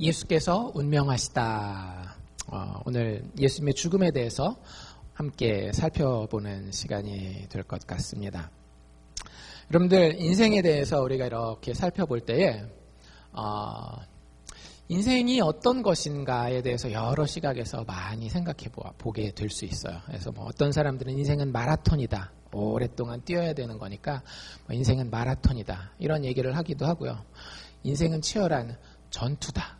예수께서 운명하시다. 오늘 예수님의 죽음에 대해서 함께 살펴보는 시간이 될 것 같습니다. 여러분들, 인생에 대해서 우리가 이렇게 살펴볼 때에 인생이 어떤 것인가에 대해서 여러 시각에서 많이 생각해 보게 될 수 있어요. 그래서 어떤 사람들은 인생은 마라톤이다. 오랫동안 뛰어야 되는 거니까 인생은 마라톤이다. 이런 얘기를 하기도 하고요. 인생은 치열한 전투다.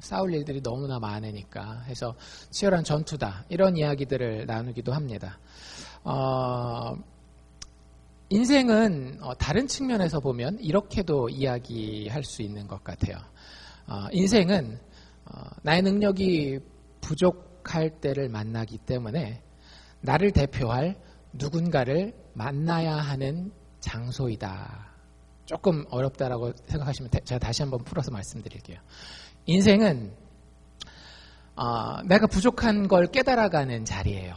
싸울 일들이 너무나 많으니까 해서 치열한 전투다. 이런 이야기들을 나누기도 합니다. 인생은 다른 측면에서 보면 이렇게도 이야기할 수 있는 것 같아요. 인생은 나의 능력이 부족할 때를 만나기 때문에 나를 대표할 누군가를 만나야 하는 장소이다. 조금 어렵다라고 생각하시면 제가 다시 한번 풀어서 말씀드릴게요. 인생은 내가 부족한 걸 깨달아가는 자리예요.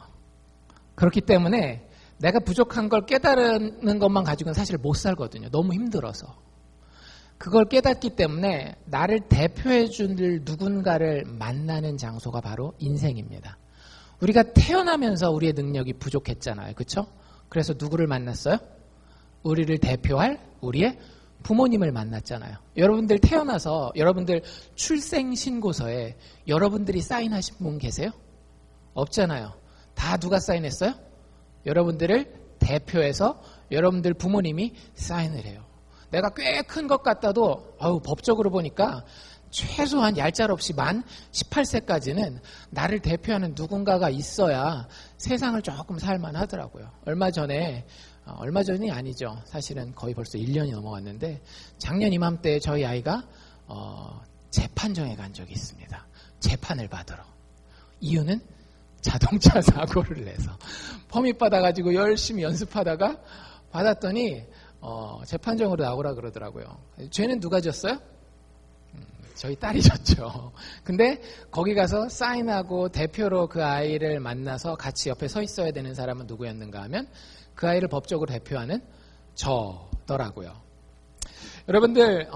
그렇기 때문에 내가 부족한 걸 깨달는 것만 가지고는 사실 못 살거든요. 너무 힘들어서. 그걸 깨닫기 때문에 나를 대표해 줄 누군가를 만나는 장소가 바로 인생입니다. 우리가 태어나면서 우리의 능력이 부족했잖아요. 그렇죠? 그래서 누구를 만났어요? 우리를 대표할 우리의 부모님을 만났잖아요. 여러분들 태어나서 여러분들 출생신고서에 여러분들이 사인하신 분 계세요? 없잖아요. 다 누가 사인했어요? 여러분들을 대표해서 여러분들 부모님이 사인을 해요. 내가 꽤 큰 것 같아도 법적으로 보니까 최소한 얄짤없이 만 18세까지는 나를 대표하는 누군가가 있어야 세상을 조금 살만하더라고요. 얼마 전이 아니죠. 사실은 거의 벌써 1년이 넘어갔는데 작년 이맘때 저희 아이가 재판정에 간 적이 있습니다. 재판을 받으러. 이유는 자동차 사고를 내서 퍼밋 받아가지고 열심히 연습하다가 받았더니 재판정으로 나오라 그러더라고요. 죄는 누가 졌어요? 저희 딸이 졌죠. 근데 거기 가서 사인하고 대표로 그 아이를 만나서 같이 옆에 서 있어야 되는 사람은 누구였는가 하면 그 아이를 법적으로 대표하는 저더라고요. 여러분들,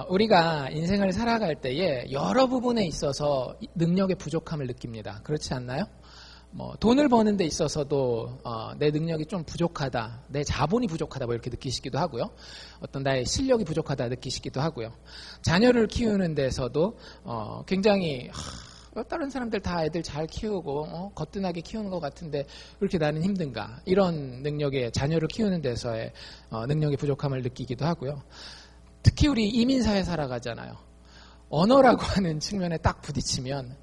우리가 인생을 살아갈 때에 여러 부분에 있어서 능력의 부족함을 느낍니다. 그렇지 않나요? 돈을 버는 데 있어서도 내 능력이 좀 부족하다, 내 자본이 부족하다 이렇게 느끼시기도 하고요. 어떤 나의 실력이 부족하다 느끼시기도 하고요. 자녀를 키우는 데서도 굉장히 다른 사람들 다 애들 잘 키우고 거뜬하게 키우는 것 같은데 왜 이렇게 나는 힘든가, 이런 능력의 자녀를 키우는 데서의 능력의 부족함을 느끼기도 하고요. 특히 우리 이민사회 살아가잖아요. 언어라고 하는 측면에 딱 부딪히면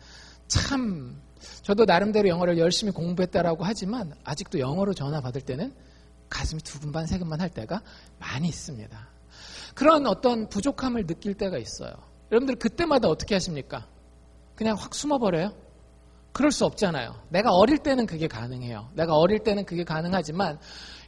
참, 저도 나름대로 영어를 열심히 공부했다라고 하지만 아직도 영어로 전화 받을 때는 가슴이 두근반 세근반 할 때가 많이 있습니다. 그런 어떤 부족함을 느낄 때가 있어요. 여러분들 그때마다 어떻게 하십니까? 그냥 확 숨어버려요? 그럴 수 없잖아요. 내가 어릴 때는 그게 가능해요. 내가 어릴 때는 그게 가능하지만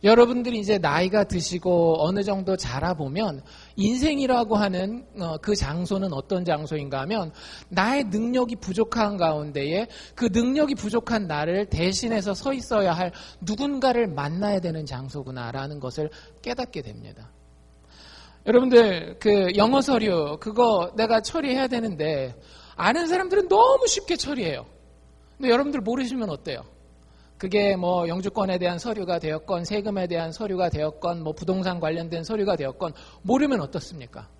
여러분들이 이제 나이가 드시고 어느 정도 자라보면 인생이라고 하는 그 장소는 어떤 장소인가 하면 나의 능력이 부족한 가운데에 그 능력이 부족한 나를 대신해서 서 있어야 할 누군가를 만나야 되는 장소구나라는 것을 깨닫게 됩니다. 여러분들, 그 영어 서류 그거 내가 처리해야 되는데 아는 사람들은 너무 쉽게 처리해요. 근데 여러분들 모르시면 어때요? 그게 영주권에 대한 서류가 되었건 세금에 대한 서류가 되었건 부동산 관련된 서류가 되었건 모르면 어떻습니까?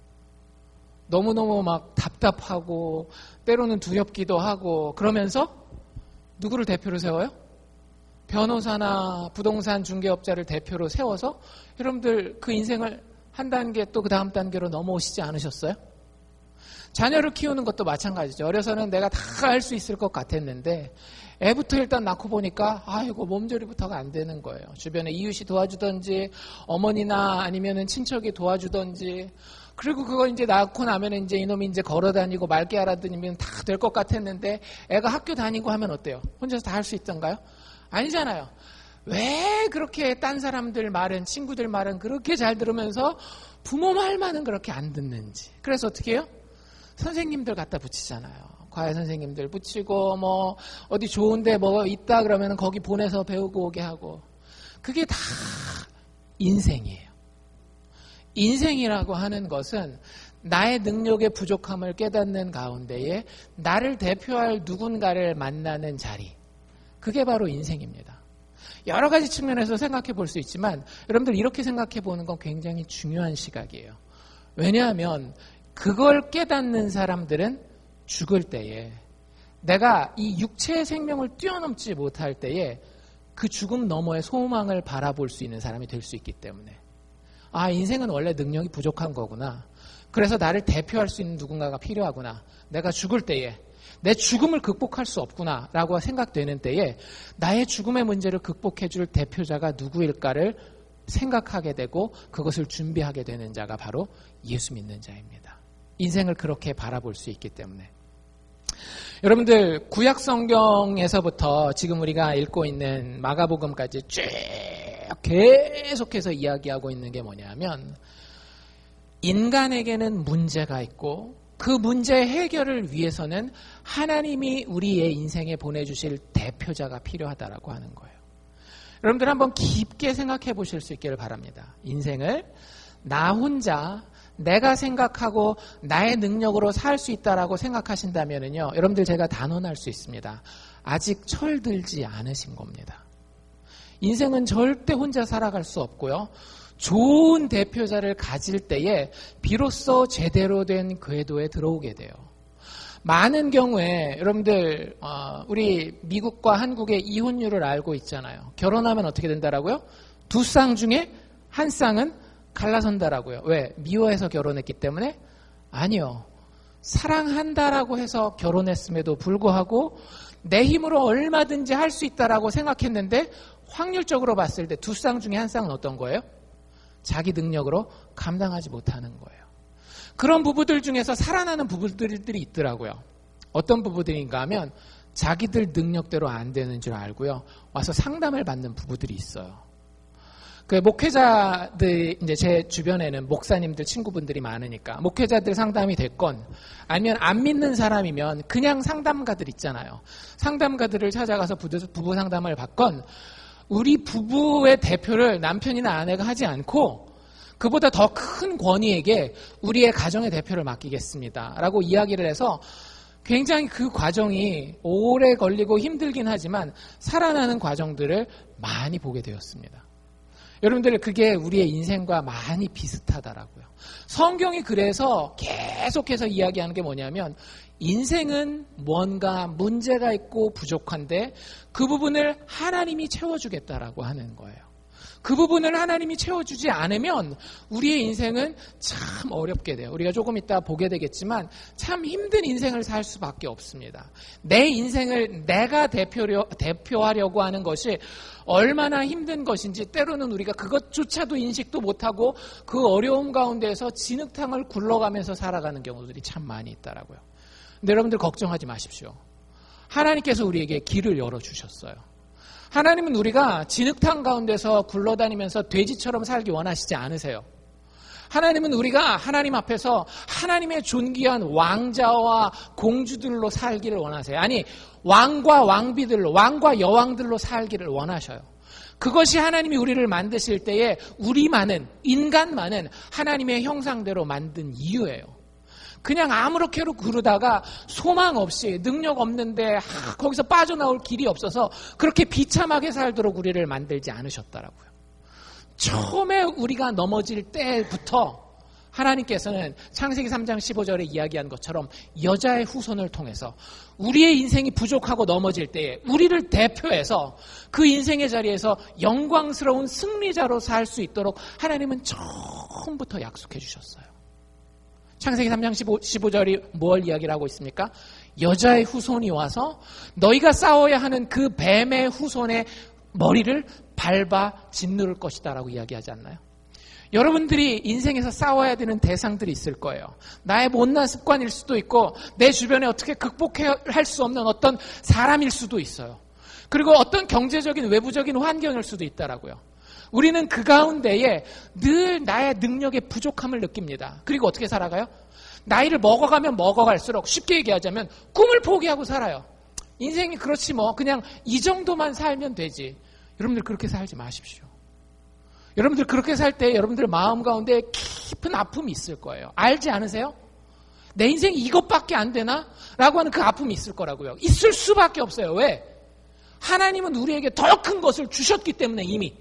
너무너무 막 답답하고 때로는 두렵기도 하고 그러면서 누구를 대표로 세워요? 변호사나 부동산 중개업자를 대표로 세워서 여러분들 그 인생을 한 단계 또 그 다음 단계로 넘어오시지 않으셨어요? 자녀를 키우는 것도 마찬가지죠. 어려서는 내가 다 할 수 있을 것 같았는데 애부터 일단 낳고 보니까 몸조리부터가 안 되는 거예요. 주변에 이웃이 도와주던지 어머니나 아니면은 친척이 도와주던지, 그리고 그거 이제 낳고 나면 이제 이놈이 이제 걸어 다니고 말게 알아다니면 다 될 것 같았는데 애가 학교 다니고 하면 어때요? 혼자서 다 할 수 있던가요? 아니잖아요. 왜 그렇게 딴 사람들 말은, 친구들 말은 그렇게 잘 들으면서 부모 말만은 그렇게 안 듣는지. 그래서 어떻게 해요? 선생님들 갖다 붙이잖아요. 과외 선생님들 붙이고 어디 좋은데 있다 그러면 거기 보내서 배우고 오게 하고. 그게 다 인생이에요. 인생이라고 하는 것은 나의 능력의 부족함을 깨닫는 가운데에 나를 대표할 누군가를 만나는 자리, 그게 바로 인생입니다. 여러 가지 측면에서 생각해 볼 수 있지만 여러분들 이렇게 생각해 보는 건 굉장히 중요한 시각이에요. 왜냐하면 그걸 깨닫는 사람들은 죽을 때에, 내가 이 육체의 생명을 뛰어넘지 못할 때에 그 죽음 너머의 소망을 바라볼 수 있는 사람이 될 수 있기 때문에, 아, 인생은 원래 능력이 부족한 거구나. 그래서 나를 대표할 수 있는 누군가가 필요하구나. 내가 죽을 때에 내 죽음을 극복할 수 없구나 라고 생각되는 때에 나의 죽음의 문제를 극복해 줄 대표자가 누구일까를 생각하게 되고 그것을 준비하게 되는 자가 바로 예수 믿는 자입니다. 인생을 그렇게 바라볼 수 있기 때문에. 여러분들, 구약 성경에서부터 지금 우리가 읽고 있는 마가복음까지 쭉 계속해서 이야기하고 있는 게 뭐냐면, 인간에게는 문제가 있고 그 문제 해결을 위해서는 하나님이 우리의 인생에 보내주실 대표자가 필요하다라고 하는 거예요. 여러분들 한번 깊게 생각해 보실 수 있기를 바랍니다. 인생을 나 혼자 내가 생각하고 나의 능력으로 살 수 있다라고 생각하신다면요, 여러분들 제가 단언할 수 있습니다. 아직 철들지 않으신 겁니다. 인생은 절대 혼자 살아갈 수 없고요. 좋은 대표자를 가질 때에 비로소 제대로 된 궤도에 들어오게 돼요. 많은 경우에 여러분들 우리 미국과 한국의 이혼율을 알고 있잖아요. 결혼하면 어떻게 된다라고요? 두 쌍 중에 한 쌍은 갈라선다라고요. 왜? 미워해서 결혼했기 때문에? 아니요. 사랑한다라고 해서 결혼했음에도 불구하고 내 힘으로 얼마든지 할 수 있다라고 생각했는데 확률적으로 봤을 때 두 쌍 중에 한 쌍은 어떤 거예요? 자기 능력으로 감당하지 못하는 거예요. 그런 부부들 중에서 살아나는 부부들이 있더라고요. 어떤 부부들인가 하면 자기들 능력대로 안 되는 줄 알고요, 와서 상담을 받는 부부들이 있어요. 그 목회자들, 이제 제 주변에는 목사님들 친구분들이 많으니까 목회자들 상담이 됐건 아니면 안 믿는 사람이면 그냥 상담가들 있잖아요. 상담가들을 찾아가서 부부 상담을 받건, 우리 부부의 대표를 남편이나 아내가 하지 않고 그보다 더 큰 권위에게 우리의 가정의 대표를 맡기겠습니다 라고 이야기를 해서 굉장히 그 과정이 오래 걸리고 힘들긴 하지만 살아나는 과정들을 많이 보게 되었습니다. 여러분들, 그게 우리의 인생과 많이 비슷하다라고요. 성경이 그래서 계속해서 이야기하는 게 뭐냐면, 인생은 뭔가 문제가 있고 부족한데 그 부분을 하나님이 채워주겠다라고 하는 거예요. 그 부분을 하나님이 채워주지 않으면 우리의 인생은 참 어렵게 돼요. 우리가 조금 이따 보게 되겠지만 참 힘든 인생을 살 수밖에 없습니다. 내 인생을 내가 대표하려고 하는 것이 얼마나 힘든 것인지 때로는 우리가 그것조차도 인식도 못하고 그 어려움 가운데에서 진흙탕을 굴러가면서 살아가는 경우들이 참 많이 있더라고요. 근데 여러분들 걱정하지 마십시오. 하나님께서 우리에게 길을 열어주셨어요. 하나님은 우리가 진흙탕 가운데서 굴러다니면서 돼지처럼 살기 원하시지 않으세요. 하나님은 우리가 하나님 앞에서 하나님의 존귀한 왕자와 공주들로 살기를 원하세요. 아니, 왕과 왕비들로, 왕과 여왕들로 살기를 원하셔요. 그것이 하나님이 우리를 만드실 때에 우리만은, 인간만은 하나님의 형상대로 만든 이유예요. 그냥 아무렇게로 그러다가 소망 없이 능력 없는데 거기서 빠져나올 길이 없어서 그렇게 비참하게 살도록 우리를 만들지 않으셨더라고요. 처음에 우리가 넘어질 때부터 하나님께서는 창세기 3장 15절에 이야기한 것처럼 여자의 후손을 통해서 우리의 인생이 부족하고 넘어질 때에 우리를 대표해서 그 인생의 자리에서 영광스러운 승리자로 살 수 있도록 하나님은 처음부터 약속해 주셨어요. 창세기 3장 15절이 뭘 이야기를 하고 있습니까? 여자의 후손이 와서 너희가 싸워야 하는 그 뱀의 후손의 머리를 밟아 짓누를 것이다 라고 이야기하지 않나요? 여러분들이 인생에서 싸워야 되는 대상들이 있을 거예요. 나의 못난 습관일 수도 있고 내 주변에 어떻게 극복할 수 없는 어떤 사람일 수도 있어요. 그리고 어떤 경제적인 외부적인 환경일 수도 있다라고요. 우리는 그 가운데에 늘 나의 능력의 부족함을 느낍니다. 그리고 어떻게 살아가요? 나이를 먹어가면 먹어갈수록 쉽게 얘기하자면 꿈을 포기하고 살아요. 인생이 그렇지 뭐 그냥 이 정도만 살면 되지. 여러분들 그렇게 살지 마십시오. 여러분들 그렇게 살 때 여러분들 마음 가운데 깊은 아픔이 있을 거예요. 알지 않으세요? 내 인생이 이것밖에 안 되나? 라고 하는 그 아픔이 있을 거라고요. 있을 수밖에 없어요. 왜? 하나님은 우리에게 더 큰 것을 주셨기 때문에 이미.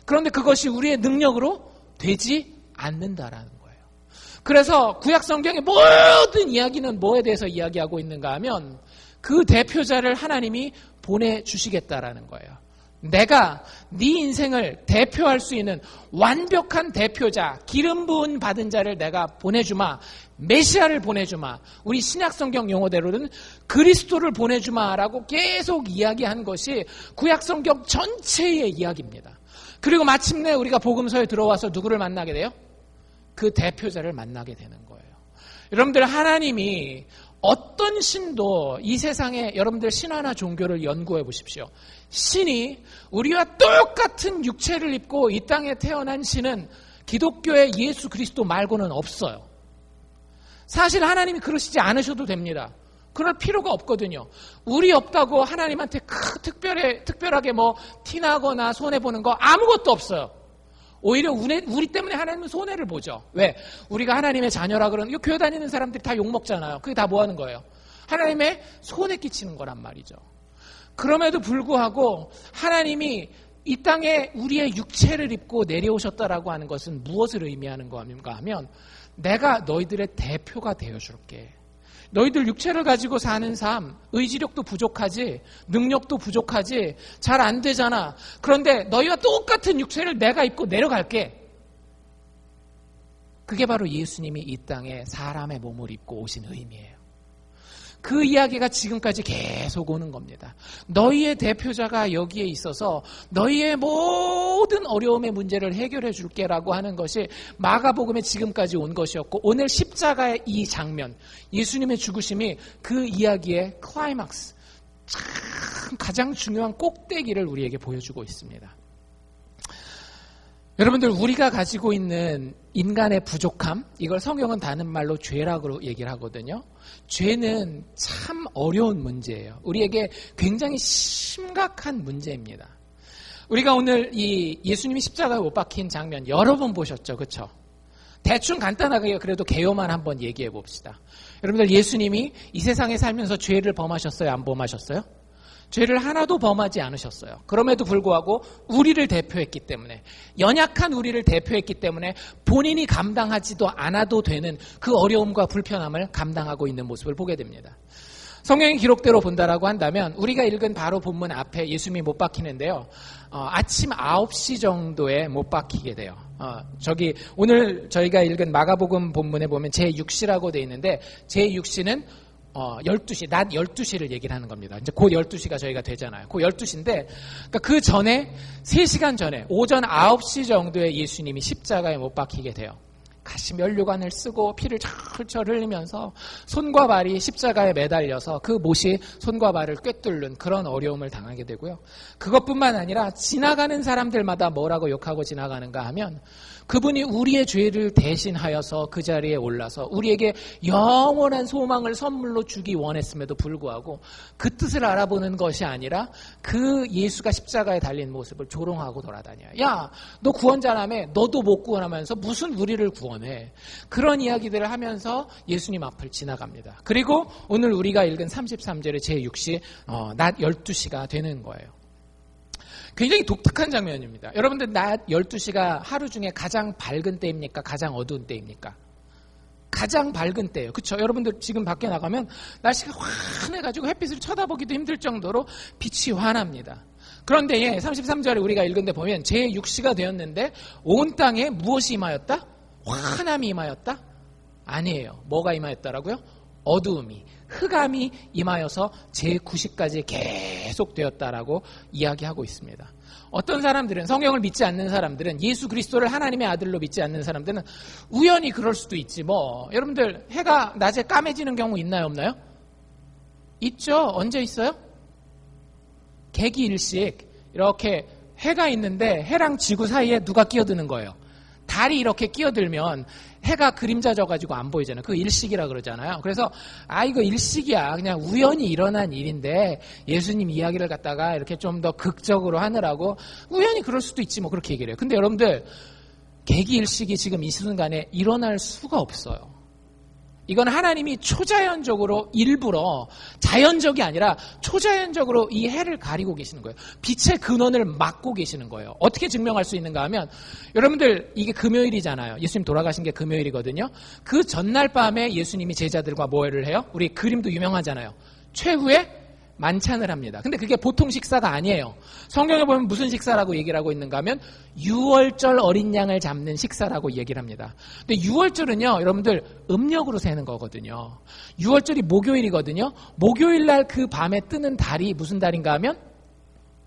그런데 그것이 우리의 능력으로 되지 않는다라는 거예요. 그래서 구약 성경의 모든 이야기는 뭐에 대해서 이야기하고 있는가 하면 그 대표자를 하나님이 보내주시겠다라는 거예요. 내가 네 인생을 대표할 수 있는 완벽한 대표자, 기름 부은 받은 자를 내가 보내주마. 메시아를 보내주마. 우리 신약성경 용어대로는 그리스도를 보내주마라고 계속 이야기한 것이 구약성경 전체의 이야기입니다. 그리고 마침내 우리가 복음서에 들어와서 누구를 만나게 돼요? 그 대표자를 만나게 되는 거예요. 여러분들, 하나님이 어떤 신도 이 세상에, 여러분들 신화나 종교를 연구해 보십시오. 신이 우리와 똑같은 육체를 입고 이 땅에 태어난 신은 기독교의 예수 그리스도 말고는 없어요. 사실 하나님이 그러시지 않으셔도 됩니다. 그럴 필요가 없거든요. 우리 없다고 하나님한테 특별하게 뭐 티나거나 손해보는 거 아무것도 없어요. 오히려 우리 때문에 하나님은 손해를 보죠. 왜? 우리가 하나님의 자녀라 그러는, 이거 교회 다니는 사람들이 다 욕먹잖아요. 그게 다 뭐 하는 거예요? 하나님의 손해 끼치는 거란 말이죠. 그럼에도 불구하고 하나님이 이 땅에 우리의 육체를 입고 내려오셨다라고 하는 것은 무엇을 의미하는 건가 하면, 내가 너희들의 대표가 되어줄게. 너희들 육체를 가지고 사는 삶, 의지력도 부족하지, 능력도 부족하지, 잘 안 되잖아. 그런데 너희와 똑같은 육체를 내가 입고 내려갈게. 그게 바로 예수님이 이 땅에 사람의 몸을 입고 오신 의미예요. 그 이야기가 지금까지 계속 오는 겁니다. 너희의 대표자가 여기에 있어서 너희의 모든 어려움의 문제를 해결해 줄게라고 하는 것이 마가복음에 지금까지 온 것이었고, 오늘 십자가의 이 장면, 예수님의 죽으심이 그 이야기의 클라이막스, 참 가장 중요한 꼭대기를 우리에게 보여주고 있습니다. 여러분들, 우리가 가지고 있는 인간의 부족함, 이걸 성경은 다른 말로 죄라고 얘기를 하거든요. 죄는 참 어려운 문제예요. 우리에게 굉장히 심각한 문제입니다. 우리가 오늘 이 예수님이 십자가에 못 박힌 장면 여러 번 보셨죠, 그렇죠? 대충 간단하게 그래도 개요만 한번 얘기해 봅시다. 여러분들, 예수님이 이 세상에 살면서 죄를 범하셨어요, 안 범하셨어요? 죄를 하나도 범하지 않으셨어요. 그럼에도 불구하고 우리를 대표했기 때문에, 연약한 우리를 대표했기 때문에 본인이 감당하지도 않아도 되는 그 어려움과 불편함을 감당하고 있는 모습을 보게 됩니다. 성경의 기록대로 본다라고 한다면 우리가 읽은 바로 본문 앞에 예수님이 못 박히는데요. 아침 9시 정도에 못 박히게 돼요. 오늘 저희가 읽은 마가복음 본문에 보면 제6시라고 되어 있는데, 제6시는 12시, 낮 12시를 얘기를 하는 겁니다. 이제 곧 12시가 저희가 되잖아요. 곧 12시인데, 그러니까 그 전에, 3시간 전에, 오전 9시 정도에 예수님이 십자가에 못 박히게 돼요. 가시 면류관을 쓰고 피를 철철 흘리면서 손과 발이 십자가에 매달려서 그 못이 손과 발을 꿰뚫는 그런 어려움을 당하게 되고요. 그것뿐만 아니라 지나가는 사람들마다 뭐라고 욕하고 지나가는가 하면, 그분이 우리의 죄를 대신하여서 그 자리에 올라서 우리에게 영원한 소망을 선물로 주기 원했음에도 불구하고 그 뜻을 알아보는 것이 아니라 그 예수가 십자가에 달린 모습을 조롱하고 돌아다녀요. 야, 너 구원자라며, 너도 못 구원하면서 무슨 우리를 구원해. 그런 이야기들을 하면서 예수님 앞을 지나갑니다. 그리고 오늘 우리가 읽은 33절의 제6시, 낮 12시가 되는 거예요. 굉장히 독특한 장면입니다. 여러분들, 낮 12시가 하루 중에 가장 밝은 때입니까? 가장 어두운 때입니까? 가장 밝은 때예요. 그렇죠? 여러분들 지금 밖에 나가면 날씨가 환해가지고 햇빛을 쳐다보기도 힘들 정도로 빛이 환합니다. 그런데 33절에 우리가 읽은 데 보면 제6시가 되었는데 온 땅에 무엇이 임하였다? 환함이 임하였다? 아니에요. 뭐가 임하였다라고요? 어두움이, 흑암이 임하여서 제9시까지 계속되었다라고 이야기하고 있습니다. 어떤 사람들은, 성경을 믿지 않는 사람들은, 예수 그리스도를 하나님의 아들로 믿지 않는 사람들은 우연히 그럴 수도 있지 뭐. 여러분들, 해가 낮에 까매지는 경우 있나요, 없나요? 있죠. 언제 있어요? 개기일식, 이렇게 해가 있는데 해랑 지구 사이에 누가 끼어드는 거예요? 달이 이렇게 끼어들면 해가 그림자 져가지고 안 보이잖아요. 그거 일식이라 그러잖아요. 그래서 이거 일식이야. 그냥 우연히 일어난 일인데 예수님 이야기를 갖다가 이렇게 좀 더 극적으로 하느라고 우연히 그럴 수도 있지 뭐, 그렇게 얘기를 해요. 근데 여러분들, 개기일식이 지금 이 순간에 일어날 수가 없어요. 이건 하나님이 초자연적으로 일부러 자연적이 아니라 초자연적으로 이 해를 가리고 계시는 거예요. 빛의 근원을 막고 계시는 거예요. 어떻게 증명할 수 있는가 하면 여러분들 이게 금요일이잖아요. 예수님 돌아가신 게 금요일이거든요. 그 전날 밤에 예수님이 제자들과 뭐를 해요? 우리 그림도 유명하잖아요. 최후의 만찬을 합니다. 근데 그게 보통 식사가 아니에요. 성경에 보면 무슨 식사라고 얘기를 하고 있는가 하면 유월절 어린 양을 잡는 식사라고 얘기를 합니다. 근데 유월절은요, 여러분들 음력으로 세는 거거든요. 유월절이 목요일이거든요. 목요일 날 그 밤에 뜨는 달이 무슨 달인가 하면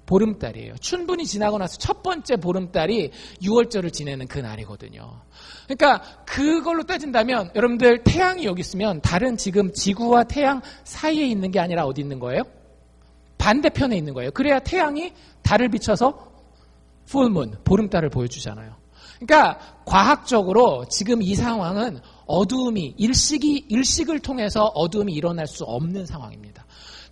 보름달이에요. 춘분이 지나고 나서 첫 번째 보름달이 유월절을 지내는 그 날이거든요. 그러니까 그걸로 따진다면 여러분들 태양이 여기 있으면 달은 지금 지구와 태양 사이에 있는 게 아니라 어디 있는 거예요? 반대편에 있는 거예요. 그래야 태양이 달을 비춰서 풀문, 보름달을 보여주잖아요. 그러니까 과학적으로 지금 이 상황은 어두움이 일식을 통해서 어두움이 일어날 수 없는 상황입니다.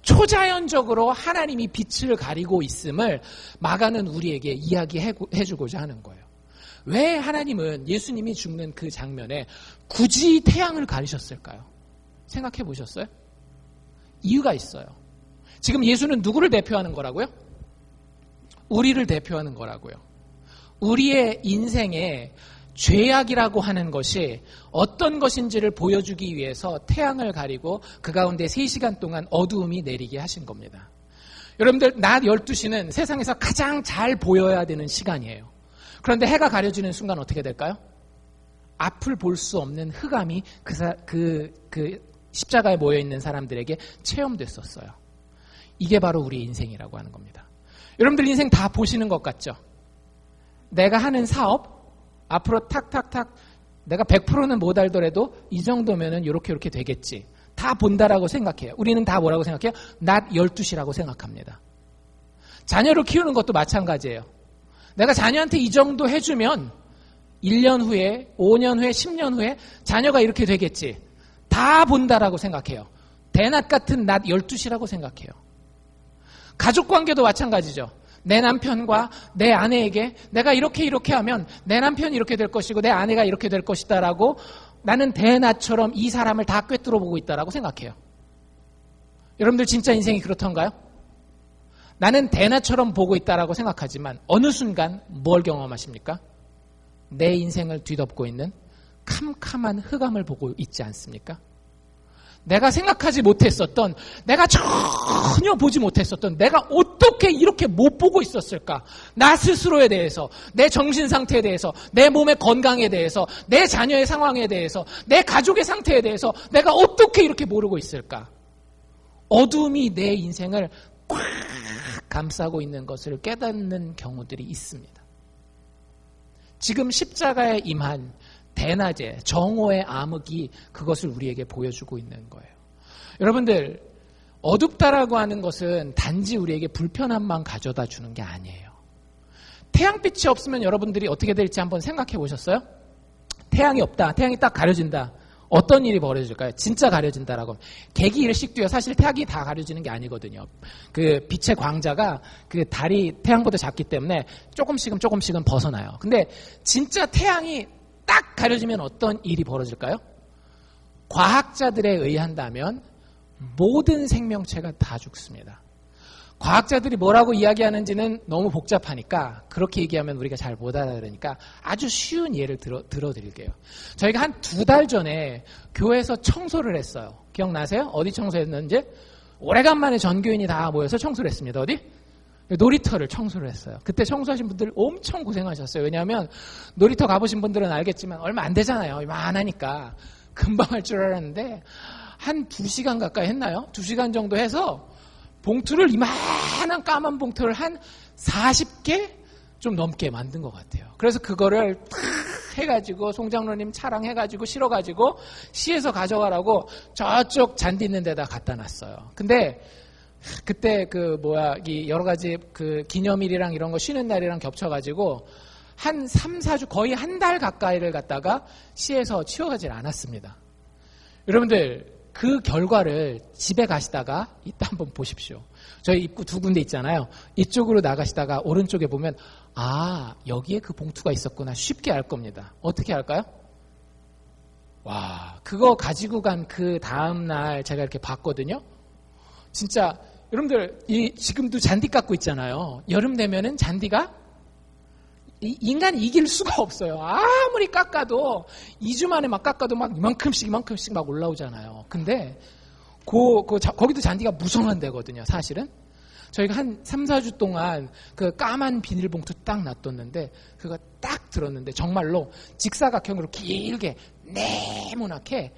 초자연적으로 하나님이 빛을 가리고 있음을 마가는 우리에게 이야기해주고자 하는 거예요. 왜 하나님은 예수님이 죽는 그 장면에 굳이 태양을 가리셨을까요? 생각해 보셨어요? 이유가 있어요. 지금 예수는 누구를 대표하는 거라고요? 우리를 대표하는 거라고요. 우리의 인생에 죄악이라고 하는 것이 어떤 것인지를 보여주기 위해서 태양을 가리고 그 가운데 3시간 동안 어두움이 내리게 하신 겁니다. 여러분들 낮 12시는 세상에서 가장 잘 보여야 되는 시간이에요. 그런데 해가 가려지는 순간 어떻게 될까요? 앞을 볼 수 없는 흑암이 그 십자가에 모여있는 사람들에게 체험됐었어요. 이게 바로 우리 인생이라고 하는 겁니다. 여러분들 인생 다 보시는 것 같죠? 내가 하는 사업 앞으로 탁탁탁 내가 100%는 못 알더라도 이 정도면은 이렇게 되겠지. 다 본다라고 생각해요. 우리는 다 뭐라고 생각해요? 낮 12시라고 생각합니다. 자녀를 키우는 것도 마찬가지예요. 내가 자녀한테 이 정도 해주면 1년 후에, 5년 후에, 10년 후에 자녀가 이렇게 되겠지. 다 본다라고 생각해요. 대낮 같은 낮 12시라고 생각해요. 가족관계도 마찬가지죠. 내 남편과 내 아내에게 내가 이렇게 하면 내 남편이 이렇게 될 것이고 내 아내가 이렇게 될 것이다라고 나는 대낮처럼 이 사람을 다 꿰뚫어 보고 있다라고 생각해요. 여러분들 진짜 인생이 그렇던가요? 나는 대낮처럼 보고 있다라고 생각하지만 어느 순간 뭘 경험하십니까? 내 인생을 뒤덮고 있는 캄캄한 흑암을 보고 있지 않습니까? 내가 생각하지 못했었던, 내가 전혀 보지 못했었던, 내가 어떻게 이렇게 못 보고 있었을까? 나 스스로에 대해서, 내 정신 상태에 대해서, 내 몸의 건강에 대해서, 내 자녀의 상황에 대해서, 내 가족의 상태에 대해서 내가 어떻게 이렇게 모르고 있을까? 어둠이 내 인생을 꽉 감싸고 있는 것을 깨닫는 경우들이 있습니다. 지금 십자가에 임한 대낮에 정오의 암흑이 그것을 우리에게 보여주고 있는 거예요. 여러분들 어둡다라고 하는 것은 단지 우리에게 불편함만 가져다 주는 게 아니에요. 태양빛이 없으면 여러분들이 어떻게 될지 한번 생각해 보셨어요? 태양이 없다. 태양이 딱 가려진다. 어떤 일이 벌어질까요? 진짜 가려진다라고 하면 개기 일식도요. 사실 태양이 다 가려지는 게 아니거든요. 그 빛의 광자가 그 달이 태양보다 작기 때문에 조금씩은 벗어나요. 근데 진짜 태양이 딱 가려지면 어떤 일이 벌어질까요? 과학자들에 의한다면 모든 생명체가 다 죽습니다. 과학자들이 뭐라고 이야기하는지는 너무 복잡하니까 그렇게 얘기하면 우리가 잘 못 알아들으니까 아주 쉬운 예를 들어드릴게요. 저희가 한 2달 전에 교회에서 청소를 했어요. 기억나세요? 어디 청소했는지? 오래간만에 전교인이 다 모여서 청소를 했습니다. 어디? 놀이터를 청소를 했어요. 그때 청소하신 분들 엄청 고생하셨어요. 왜냐하면 놀이터 가보신 분들은 알겠지만 얼마 안 되잖아요. 얼마 안 하니까 금방 할 줄 알았는데 한 2시간 가까이 했나요? 2시간 정도 해서 봉투를 이만한 까만 봉투를 한 40개 좀 넘게 만든 것 같아요. 그래서 그거를 탁 해가지고 송장로님 차랑 해가지고 실어가지고 시에서 가져가라고 저쪽 잔디 있는 데다 갖다 놨어요. 근데 그때 이 여러 가지 기념일이랑 이런 거 쉬는 날이랑 겹쳐가지고 한 3, 4주 거의 한 달 가까이를 갖다가 시에서 치워가질 않았습니다. 여러분들 그 결과를 집에 가시다가 이따 한번 보십시오. 저희 입구 2군데 있잖아요. 이쪽으로 나가시다가 오른쪽에 보면 여기에 그 봉투가 있었구나 쉽게 알 겁니다. 어떻게 알까요? 와, 그거 가지고 간 그 다음날 제가 이렇게 봤거든요. 진짜 여러분들 지금도 잔디 깎고 있잖아요. 여름 되면은 잔디가 인간이 이길 수가 없어요. 아무리 깎아도 2주 만에 막 깎아도 막 이만큼씩 막 올라오잖아요. 근데 거기도 잔디가 무성한 데거든요. 사실은 저희가 한 3, 4주 동안 그 까만 비닐봉투 딱 놔뒀는데 그거 딱 들었는데 정말로 직사각형으로 길게 네모나게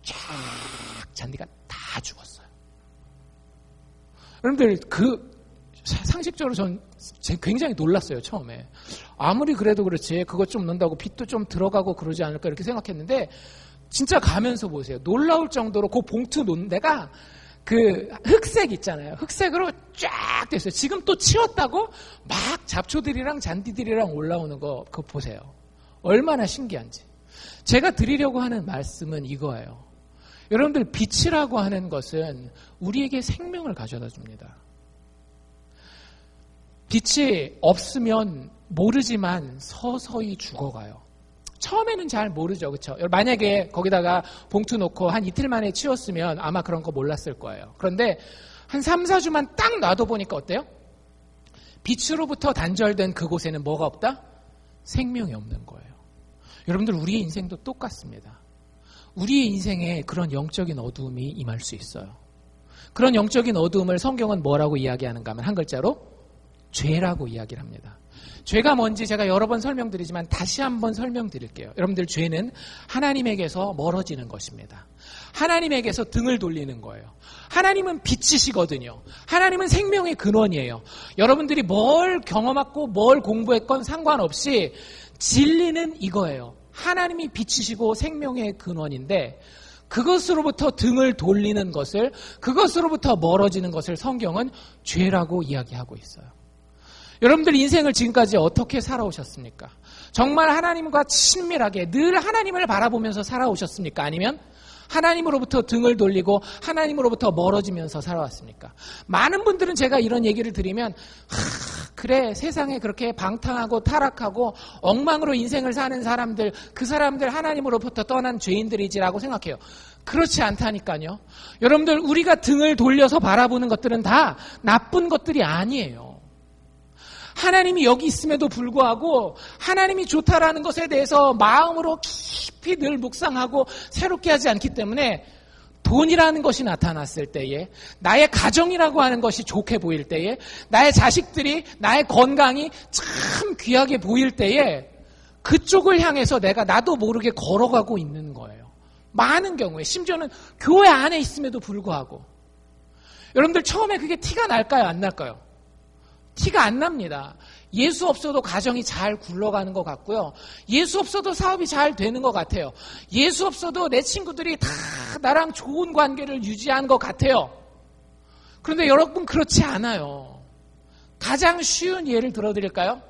쫙 잔디가 다 죽었어요. 여러분들 상식적으로 전 굉장히 놀랐어요. 처음에 아무리 그래도 그렇지 그것 좀 넣는다고 빛도 좀 들어가고 그러지 않을까 이렇게 생각했는데 진짜 가면서 보세요. 놀라울 정도로 그 봉투 놓은 데가 그 흑색 있잖아요. 흑색으로 쫙 됐어요. 지금 또 치웠다고 막 잡초들이랑 잔디들이랑 올라오는 거 그거 보세요. 얼마나 신기한지. 제가 드리려고 하는 말씀은 이거예요. 여러분들 빛이라고 하는 것은 우리에게 생명을 가져다 줍니다. 빛이 없으면 모르지만 서서히 죽어가요. 처음에는 잘 모르죠. 그렇죠? 만약에 거기다가 봉투 놓고 한 이틀 만에 치웠으면 아마 그런 거 몰랐을 거예요. 그런데 한 3, 4주만 딱 놔둬보니까 어때요? 빛으로부터 단절된 그곳에는 뭐가 없다? 생명이 없는 거예요. 여러분들 우리의 인생도 똑같습니다. 우리의 인생에 그런 영적인 어두움이 임할 수 있어요. 그런 영적인 어두움을 성경은 뭐라고 이야기하는가 하면 한 글자로 죄라고 이야기를 합니다. 죄가 뭔지 제가 여러 번 설명드리지만 다시 한번 설명드릴게요. 여러분들 죄는 하나님에게서 멀어지는 것입니다. 하나님에게서 등을 돌리는 거예요. 하나님은 빛이시거든요. 하나님은 생명의 근원이에요. 여러분들이 뭘 경험하고 뭘 공부했건 상관없이 진리는 이거예요. 하나님이 빛이시고 생명의 근원인데 그것으로부터 등을 돌리는 것을, 그것으로부터 멀어지는 것을 성경은 죄라고 이야기하고 있어요. 여러분들 인생을 지금까지 어떻게 살아오셨습니까? 정말 하나님과 친밀하게 늘 하나님을 바라보면서 살아오셨습니까? 아니면 하나님으로부터 등을 돌리고 하나님으로부터 멀어지면서 살아왔습니까? 많은 분들은 제가 이런 얘기를 드리면 그래 세상에 그렇게 방탕하고 타락하고 엉망으로 인생을 사는 사람들, 그 사람들 하나님으로부터 떠난 죄인들이지라고 생각해요. 그렇지 않다니까요. 여러분들 우리가 등을 돌려서 바라보는 것들은 다 나쁜 것들이 아니에요. 하나님이 여기 있음에도 불구하고 하나님이 좋다라는 것에 대해서 마음으로 깊이 늘 묵상하고 새롭게 하지 않기 때문에 돈이라는 것이 나타났을 때에, 나의 가정이라고 하는 것이 좋게 보일 때에, 나의 자식들이, 나의 건강이 참 귀하게 보일 때에 그쪽을 향해서 나도 모르게 걸어가고 있는 거예요. 많은 경우에, 심지어는 교회 안에 있음에도 불구하고. 여러분들 처음에 그게 티가 날까요? 안 날까요? 티가 안 납니다. 예수 없어도 가정이 잘 굴러가는 것 같고요. 예수 없어도 사업이 잘 되는 것 같아요. 예수 없어도 내 친구들이 다 나랑 좋은 관계를 유지하는 것 같아요. 그런데 여러분 그렇지 않아요. 가장 쉬운 예를 들어드릴까요?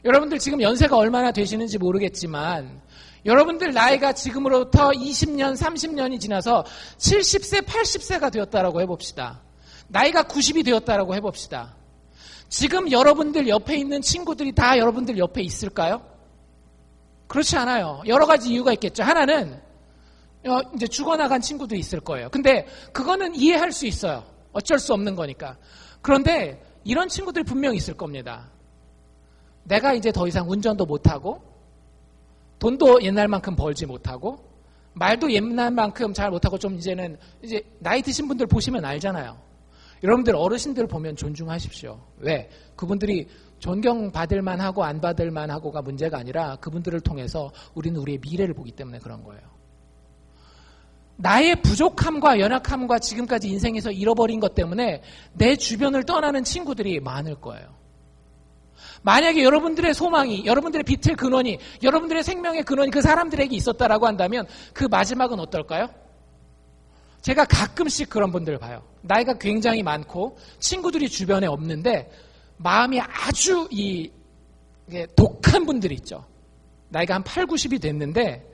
여러분들 지금 연세가 얼마나 되시는지 모르겠지만 여러분들 나이가 지금으로부터 20년, 30년이 지나서 70세, 80세가 되었다라고 해봅시다. 나이가 90이 되었다라고 해봅시다. 지금 여러분들 옆에 있는 친구들이 다 여러분들 옆에 있을까요? 그렇지 않아요. 여러 가지 이유가 있겠죠. 하나는 이제 죽어나간 친구도 있을 거예요. 근데 그거는 이해할 수 있어요. 어쩔 수 없는 거니까. 그런데 이런 친구들이 분명히 있을 겁니다. 내가 이제 더 이상 운전도 못하고 돈도 옛날만큼 벌지 못하고 말도 옛날만큼 잘 못하고 좀 이제는 이제 나이 드신 분들 보시면 알잖아요. 여러분들 어르신들 보면 존중하십시오. 왜? 그분들이 존경받을 만하고 안 받을 만하고가 문제가 아니라 그분들을 통해서 우리는 우리의 미래를 보기 때문에 그런 거예요. 나의 부족함과 연약함과 지금까지 인생에서 잃어버린 것 때문에 내 주변을 떠나는 친구들이 많을 거예요. 만약에 여러분들의 소망이, 여러분들의 빛의 근원이, 여러분들의 생명의 근원이 그 사람들에게 있었다라고 한다면 그 마지막은 어떨까요? 제가 가끔씩 그런 분들을 봐요. 나이가 굉장히 많고 친구들이 주변에 없는데 마음이 아주 독한 분들이 있죠. 나이가 한 8, 90이 됐는데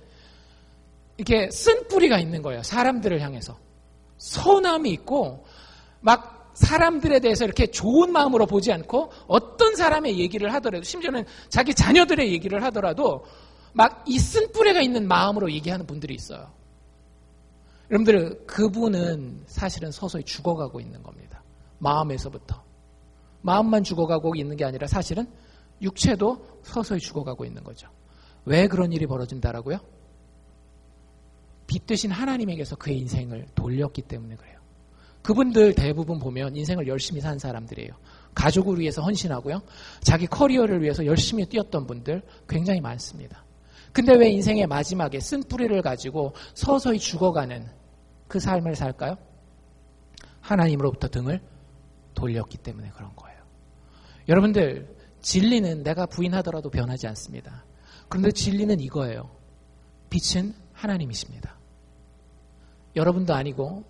이렇게 쓴 뿌리가 있는 거예요. 사람들을 향해서. 서운함이 있고 막 사람들에 대해서 이렇게 좋은 마음으로 보지 않고 어떤 사람의 얘기를 하더라도 심지어는 자기 자녀들의 얘기를 하더라도 막 이 쓴뿌리가 있는 마음으로 얘기하는 분들이 있어요. 여러분들, 그분은 사실은 서서히 죽어가고 있는 겁니다. 마음에서부터. 마음만 죽어가고 있는 게 아니라 사실은 육체도 서서히 죽어가고 있는 거죠. 왜 그런 일이 벌어진다라고요? 빛 되신 하나님에게서 그의 인생을 돌렸기 때문에 그래요. 그분들 대부분 보면 인생을 열심히 산 사람들이에요. 가족을 위해서 헌신하고요. 자기 커리어를 위해서 열심히 뛰었던 분들 굉장히 많습니다. 근데 왜 인생의 마지막에 쓴뿌리를 가지고 서서히 죽어가는 그 삶을 살까요? 하나님으로부터 등을 돌렸기 때문에 그런 거예요. 여러분들, 진리는 내가 부인하더라도 변하지 않습니다. 그런데 진리는 이거예요. 빛은 하나님이십니다. 여러분도 아니고,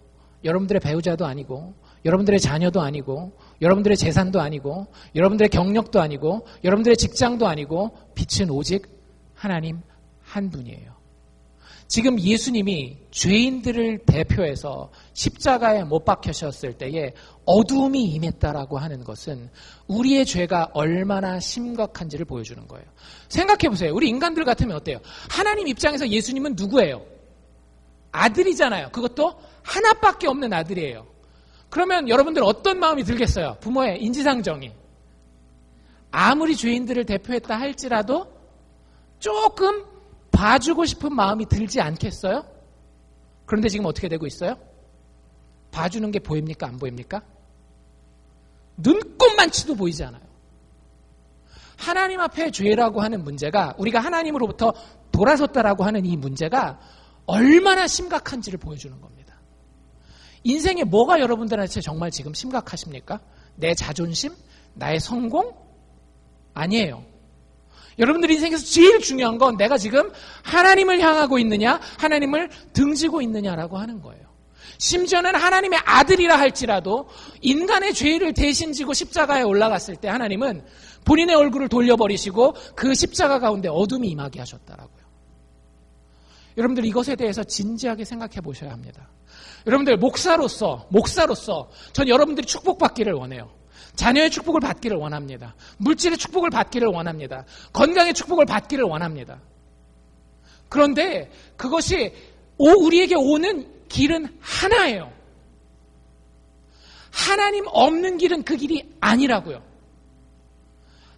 여러분들의 배우자도 아니고, 여러분들의 자녀도 아니고, 여러분들의 재산도 아니고, 여러분들의 경력도 아니고, 여러분들의 직장도 아니고, 빛은 오직 하나님 한 분이에요. 지금 예수님이 죄인들을 대표해서 십자가에 못 박히셨을 때에 어두움이 임했다라고 하는 것은 우리의 죄가 얼마나 심각한지를 보여주는 거예요. 생각해 보세요. 우리 인간들 같으면 어때요? 하나님 입장에서 예수님은 누구예요? 아들이잖아요. 그것도 하나밖에 없는 아들이에요. 그러면 여러분들 어떤 마음이 들겠어요? 부모의 인지상정이. 아무리 죄인들을 대표했다 할지라도 조금 봐주고 싶은 마음이 들지 않겠어요? 그런데 지금 어떻게 되고 있어요? 봐주는 게 보입니까? 안 보입니까? 눈꼽만치도 보이지 않아요. 하나님 앞에 죄라고 하는 문제가, 우리가 하나님으로부터 돌아섰다라고 하는 이 문제가 얼마나 심각한지를 보여주는 겁니다. 인생에 뭐가 여러분들한테 정말 지금 심각하십니까? 내 자존심? 나의 성공? 아니에요. 여러분들 인생에서 제일 중요한 건 내가 지금 하나님을 향하고 있느냐, 하나님을 등지고 있느냐라고 하는 거예요. 심지어는 하나님의 아들이라 할지라도 인간의 죄를 대신 지고 십자가에 올라갔을 때 하나님은 본인의 얼굴을 돌려버리시고 그 십자가 가운데 어둠이 임하게 하셨다라고요. 여러분들 이것에 대해서 진지하게 생각해 보셔야 합니다. 여러분들 목사로서 전 여러분들이 축복받기를 원해요. 자녀의 축복을 받기를 원합니다. 물질의 축복을 받기를 원합니다. 건강의 축복을 받기를 원합니다. 그런데 그것이 우리에게 오는 길은 하나예요. 하나님 없는 길은 그 길이 아니라고요.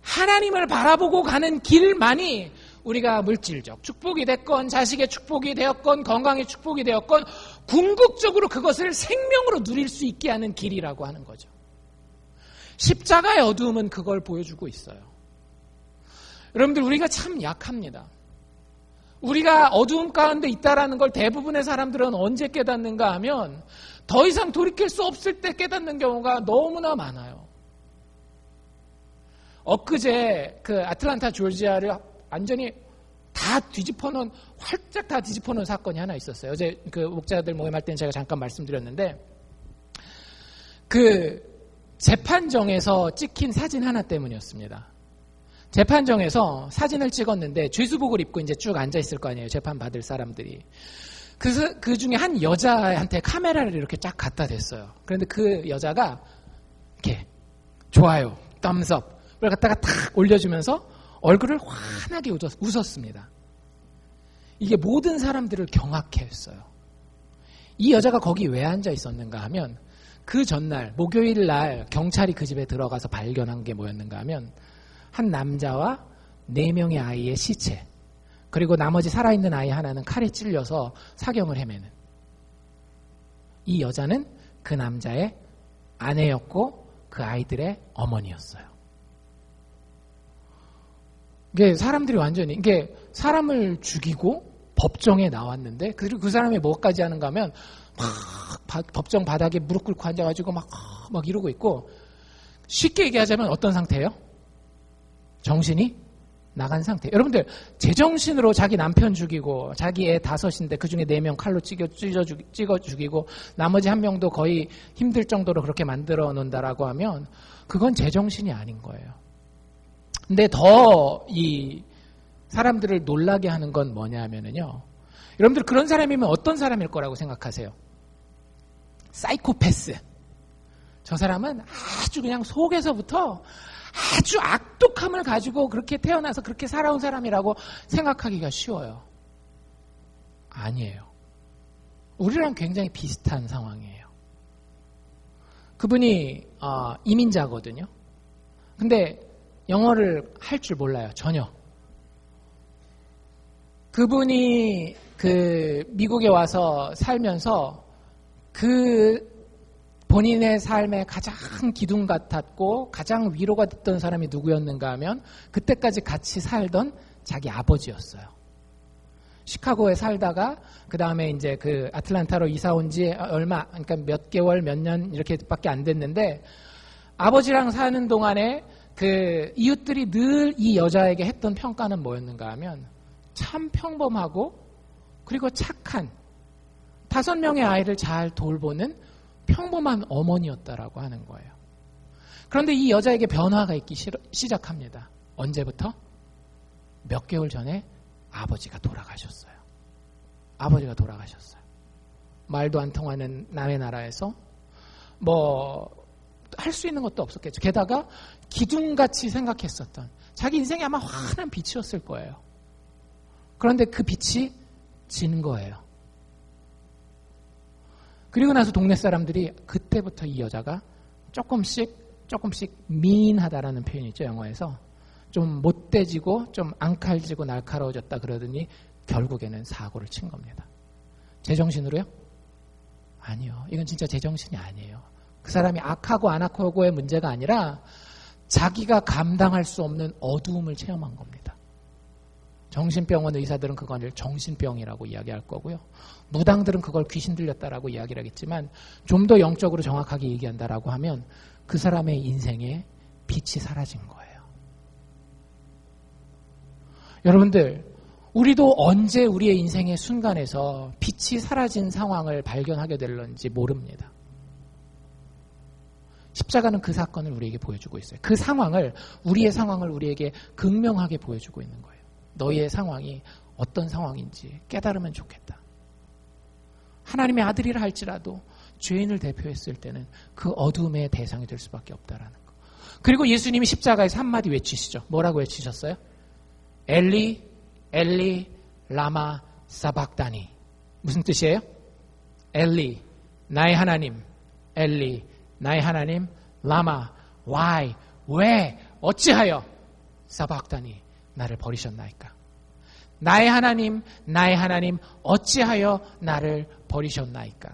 하나님을 바라보고 가는 길만이 우리가 물질적 축복이 됐건 자식의 축복이 되었건 건강의 축복이 되었건 궁극적으로 그것을 생명으로 누릴 수 있게 하는 길이라고 하는 거죠. 십자가의 어두움은 그걸 보여주고 있어요. 여러분들 우리가 참 약합니다. 우리가 어두움 가운데 있다라는 걸 대부분의 사람들은 언제 깨닫는가 하면 더 이상 돌이킬 수 없을 때 깨닫는 경우가 너무나 많아요. 엊그제 그 아틀란타 조지아를 완전히 다 뒤집어놓은, 활짝 다 뒤집어놓은 사건이 하나 있었어요. 어제 그 목자들 모임할 때는 제가 잠깐 말씀드렸는데, 그 재판정에서 찍힌 사진 하나 때문이었습니다. 재판정에서 사진을 찍었는데 죄수복을 입고 이제 쭉 앉아 있을 거 아니에요. 재판 받을 사람들이. 그래서 그 중에 한 여자한테 카메라를 이렇게 쫙 갖다 댔어요. 그런데 그 여자가 이렇게 좋아요, thumbsup을 갖다가 탁 올려주면서 얼굴을 환하게 웃었습니다. 이게 모든 사람들을 경악해 했어요. 이 여자가 거기 왜 앉아 있었는가 하면 그 전날 목요일 날 경찰이 그 집에 들어가서 발견한 게 뭐였는가 하면 한 남자와 4명의 아이의 시체, 그리고 나머지 살아있는 아이 하나는 칼에 찔려서 사경을 헤매는, 이 여자는 그 남자의 아내였고 그 아이들의 어머니였어요. 이게 사람들이 완전히, 이게 사람을 죽이고 법정에 나왔는데, 그리고 그 사람이 뭐까지 하는가 하면 막 법정 바닥에 무릎 꿇고 앉아가지고 막 이러고 있고, 쉽게 얘기하자면 어떤 상태예요? 정신이 나간 상태. 여러분들 제정신으로 자기 남편 죽이고 자기 애 5인데 그중에 4명 칼로 찍어 죽이고 나머지 1명도 거의 힘들 정도로 그렇게 만들어 놓는다라고 하면 그건 제정신이 아닌 거예요. 근데 더 이 사람들을 놀라게 하는 건 뭐냐 하면은요, 여러분들 그런 사람이면 어떤 사람일 거라고 생각하세요? 사이코패스. 저 사람은 아주 그냥 속에서부터 아주 악독함을 가지고 그렇게 태어나서 그렇게 살아온 사람이라고 생각하기가 쉬워요. 아니에요. 우리랑 굉장히 비슷한 상황이에요. 그분이 이민자거든요. 근데 영어를 할 줄 몰라요. 전혀. 그분이 미국에 와서 살면서 본인의 삶에 가장 기둥 같았고 가장 위로가 됐던 사람이 누구였는가 하면 그때까지 같이 살던 자기 아버지였어요. 시카고에 살다가 그 다음에 이제 아틀란타로 이사 온 지 그러니까 몇 개월, 몇 년 이렇게밖에 안 됐는데 아버지랑 사는 동안에 이웃들이 늘 이 여자에게 했던 평가는 뭐였는가 하면 참 평범하고 그리고 착한 5명의 아이를 잘 돌보는 평범한 어머니였다라고 하는 거예요. 그런데 이 여자에게 변화가 있기 시작합니다. 언제부터? 몇 개월 전에 아버지가 돌아가셨어요. 아버지가 돌아가셨어요. 말도 안 통하는 남의 나라에서 할 수 있는 것도 없었겠죠. 게다가 기둥같이 생각했었던 자기 인생이 아마 환한 빛이었을 거예요. 그런데 그 빛이 진 거예요. 그리고 나서 동네 사람들이 그때부터 이 여자가 조금씩 미인하다라는 표현이 있죠. 영어에서. 좀 못돼지고 좀 앙칼지고 날카로워졌다 그러더니 결국에는 사고를 친 겁니다. 제정신으로요? 아니요. 이건 진짜 제정신이 아니에요. 그 사람이 악하고 안 악하고의 문제가 아니라 자기가 감당할 수 없는 어두움을 체험한 겁니다. 정신병원 의사들은 그걸 정신병이라고 이야기할 거고요. 무당들은 그걸 귀신 들렸다라고 이야기를 하겠지만 좀 더 영적으로 정확하게 얘기한다라고 하면 그 사람의 인생에 빛이 사라진 거예요. 여러분들, 우리도 언제 우리의 인생의 순간에서 빛이 사라진 상황을 발견하게 될런지 모릅니다. 십자가는 그 사건을 우리에게 보여주고 있어요. 그 상황을, 우리의 상황을 우리에게 극명하게 보여주고 있는 거예요. 너희의 상황이 어떤 상황인지 깨달으면 좋겠다. 하나님의 아들이라 할지라도 죄인을 대표했을 때는 그 어둠의 대상이 될 수밖에 없다라는 거. 그리고 예수님이 십자가에서 한마디 외치시죠. 뭐라고 외치셨어요? 엘리, 엘리, 라마, 사박다니. 무슨 뜻이에요? 엘리, 나의 하나님. 엘리, 나의 하나님. 라마, why, 왜, 어찌하여 사박다니, 나를 버리셨나이까. 나의 하나님, 나의 하나님, 어찌하여 나를 버리셨나이까.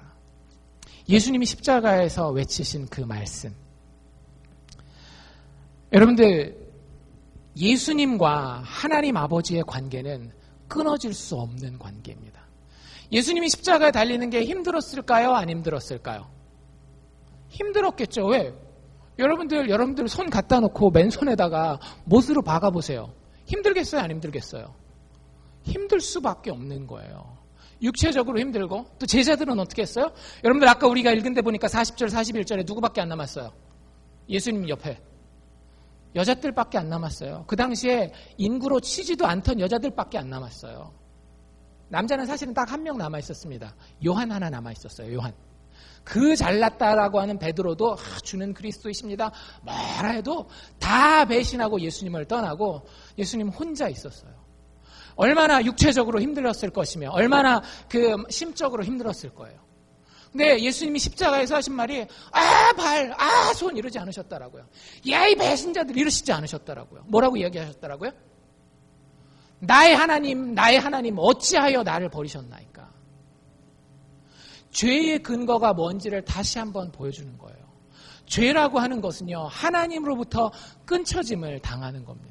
예수님이 십자가에서 외치신 그 말씀. 여러분들, 예수님과 하나님 아버지의 관계는 끊어질 수 없는 관계입니다. 예수님이 십자가에 달리는 게 힘들었을까요? 안 힘들었을까요? 힘들었겠죠. 왜? 여러분들 손 갖다 놓고 맨손에다가 못으로 박아보세요. 힘들겠어요? 안 힘들겠어요? 힘들 수밖에 없는 거예요. 육체적으로 힘들고, 또 제자들은 어떻게 했어요? 여러분들 아까 우리가 읽은 데 보니까 40절, 41절에 누구밖에 안 남았어요? 예수님 옆에. 여자들밖에 안 남았어요. 그 당시에 인구로 치지도 않던 여자들밖에 안 남았어요. 남자는 사실은 딱 한 명 남아있었습니다. 요한 하나 남아있었어요. 요한. 그 잘났다라고 하는 베드로도 주는 그리스도이십니다. 뭐라 해도 다 배신하고 예수님을 떠나고 예수님 혼자 있었어요. 얼마나 육체적으로 힘들었을 것이며 얼마나 심적으로 힘들었을 거예요. 근데 예수님이 십자가에서 하신 말이 발, 손 이러지 않으셨더라고요. 야, 이 배신자들 이러시지 않으셨더라고요. 뭐라고 이야기하셨더라고요? 나의 하나님, 나의 하나님 어찌하여 나를 버리셨나이까. 죄의 근거가 뭔지를 다시 한번 보여주는 거예요. 죄라고 하는 것은요, 하나님으로부터 끊쳐짐을 당하는 겁니다.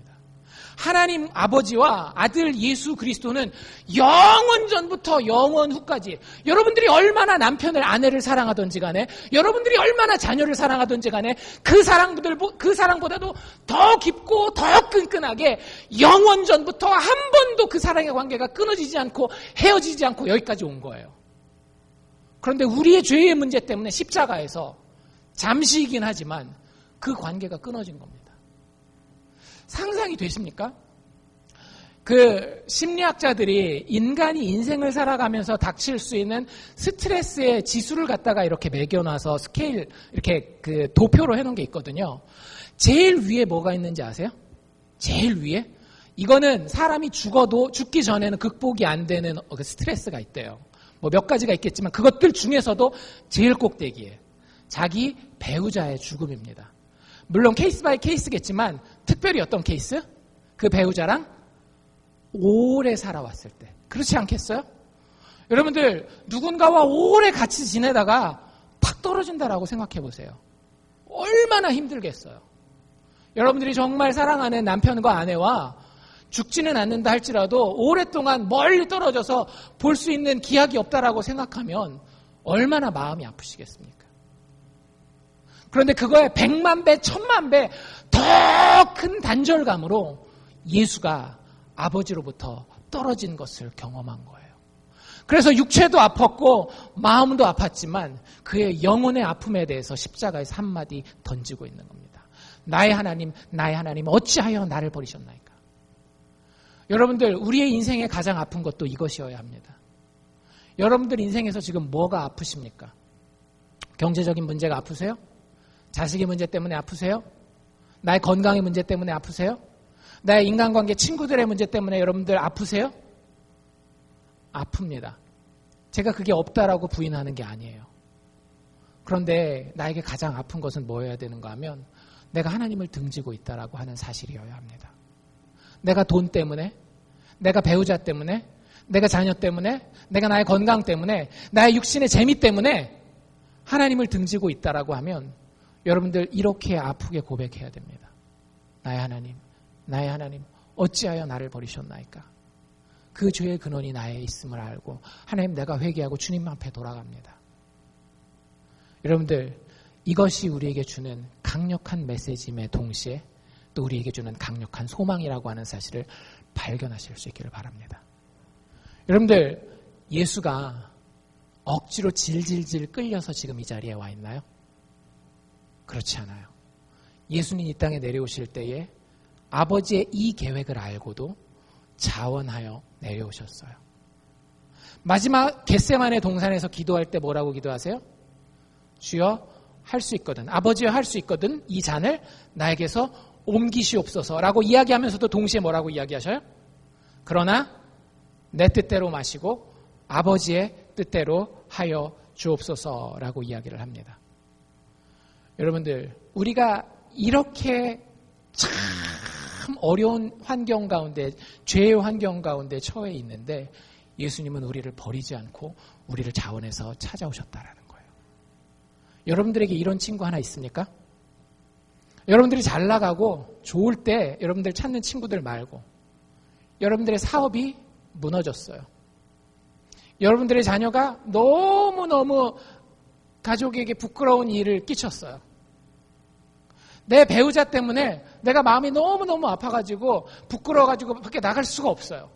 하나님 아버지와 아들 예수 그리스도는 영원 전부터 영원 후까지 여러분들이 얼마나 남편을 아내를 사랑하든지 간에 여러분들이 얼마나 자녀를 사랑하든지 간에 그 사랑보다도 더 깊고 더 끈끈하게 영원 전부터 한 번도 그 사랑의 관계가 끊어지지 않고 헤어지지 않고 여기까지 온 거예요. 그런데 우리의 죄의 문제 때문에 십자가에서 잠시이긴 하지만 그 관계가 끊어진 겁니다. 상상이 되십니까? 심리학자들이 인간이 인생을 살아가면서 닥칠 수 있는 스트레스의 지수를 갖다가 이렇게 매겨놔서 스케일, 이렇게 도표로 해놓은 게 있거든요. 제일 위에 뭐가 있는지 아세요? 제일 위에? 이거는 사람이 죽어도 죽기 전에는 극복이 안 되는 스트레스가 있대요. 뭐 몇 가지가 있겠지만 그것들 중에서도 제일 꼭대기에 자기 배우자의 죽음입니다. 물론 케이스 바이 케이스겠지만 특별히 어떤 케이스? 그 배우자랑 오래 살아왔을 때. 그렇지 않겠어요? 여러분들 누군가와 오래 같이 지내다가 탁 떨어진다라고 생각해 보세요. 얼마나 힘들겠어요. 여러분들이 정말 사랑하는 남편과 아내와 죽지는 않는다 할지라도 오랫동안 멀리 떨어져서 볼 수 있는 기약이 없다라고 생각하면 얼마나 마음이 아프시겠습니까? 그런데 그거에 100만 배, 1000만 배 더 큰 단절감으로 예수가 아버지로부터 떨어진 것을 경험한 거예요. 그래서 육체도 아팠고 마음도 아팠지만 그의 영혼의 아픔에 대해서 십자가에서 한마디 던지고 있는 겁니다. 나의 하나님 어찌하여 나를 버리셨나이까. 여러분들 우리의 인생에 가장 아픈 것도 이것이어야 합니다. 여러분들 인생에서 지금 뭐가 아프십니까? 경제적인 문제가 아프세요? 자식의 문제 때문에 아프세요? 나의 건강의 문제 때문에 아프세요? 나의 인간관계 친구들의 문제 때문에 여러분들 아프세요? 아픕니다. 제가 그게 없다라고 부인하는 게 아니에요. 그런데 나에게 가장 아픈 것은 뭐여야 되는가 하면 내가 하나님을 등지고 있다라고 하는 사실이어야 합니다. 내가 돈 때문에, 내가 배우자 때문에, 내가 자녀 때문에, 내가 나의 건강 때문에, 나의 육신의 재미 때문에 하나님을 등지고 있다라고 하면 여러분들 이렇게 아프게 고백해야 됩니다. 나의 하나님 어찌하여 나를 버리셨나이까. 그 죄의 근원이 나에 있음을 알고 하나님 내가 회개하고 주님 앞에 돌아갑니다. 여러분들 이것이 우리에게 주는 강력한 메시지임에 동시에 또 우리에게 주는 강력한 소망이라고 하는 사실을 발견하실 수 있기를 바랍니다. 여러분들 예수가 억지로 질질질 끌려서 지금 이 자리에 와 있나요? 그렇지 않아요. 예수님 이 땅에 내려오실 때에 아버지의 이 계획을 알고도 자원하여 내려오셨어요. 마지막 겟세마네 동산에서 기도할 때 뭐라고 기도하세요? 주여 할 수 있거든, 아버지여 할 수 있거든 이 잔을 나에게서 옮기시옵소서라고 이야기하면서도 동시에 뭐라고 이야기하셔요? 그러나 내 뜻대로 마시고 아버지의 뜻대로 하여 주옵소서라고 이야기를 합니다. 여러분들 우리가 이렇게 참 어려운 환경 가운데 죄의 환경 가운데 처해 있는데 예수님은 우리를 버리지 않고 우리를 자원해서 찾아오셨다라는 거예요. 여러분들에게 이런 친구 하나 있습니까? 여러분들이 잘 나가고 좋을 때 여러분들 찾는 친구들 말고 여러분들의 사업이 무너졌어요. 여러분들의 자녀가 너무너무 가족에게 부끄러운 일을 끼쳤어요. 내 배우자 때문에 내가 마음이 너무너무 아파가지고 부끄러워가지고 밖에 나갈 수가 없어요.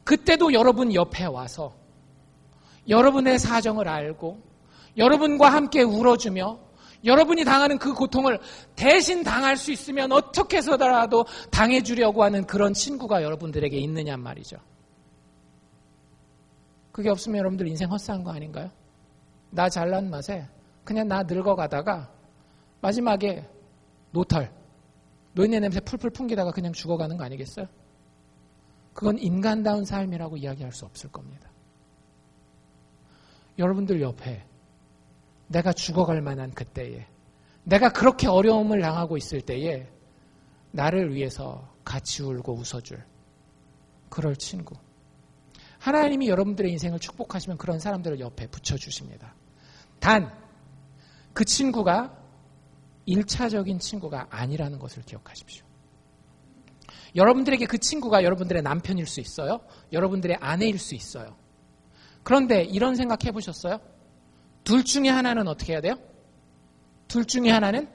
그때도 여러분 옆에 와서 여러분의 사정을 알고 여러분과 함께 울어주며 여러분이 당하는 그 고통을 대신 당할 수 있으면 어떻게 해서라도 당해주려고 하는 그런 친구가 여러분들에게 있느냐 말이죠. 그게 없으면 여러분들 인생 헛산 거 아닌가요? 나 잘난 맛에 그냥 나 늙어가다가 마지막에 노인네 냄새 풀풀 풍기다가 그냥 죽어가는 거 아니겠어요? 그건 인간다운 삶이라고 이야기할 수 없을 겁니다. 여러분들 옆에 내가 죽어갈 만한 그때에 내가 그렇게 어려움을 당하고 있을 때에 나를 위해서 같이 울고 웃어줄 그럴 친구. 하나님이 여러분들의 인생을 축복하시면 그런 사람들을 옆에 붙여주십니다. 단, 그 친구가 1차적인 친구가 아니라는 것을 기억하십시오. 여러분들에게 그 친구가 여러분들의 남편일 수 있어요. 여러분들의 아내일 수 있어요. 그런데 이런 생각 해보셨어요? 둘 중에 하나는 어떻게 해야 돼요? 둘 중에 하나는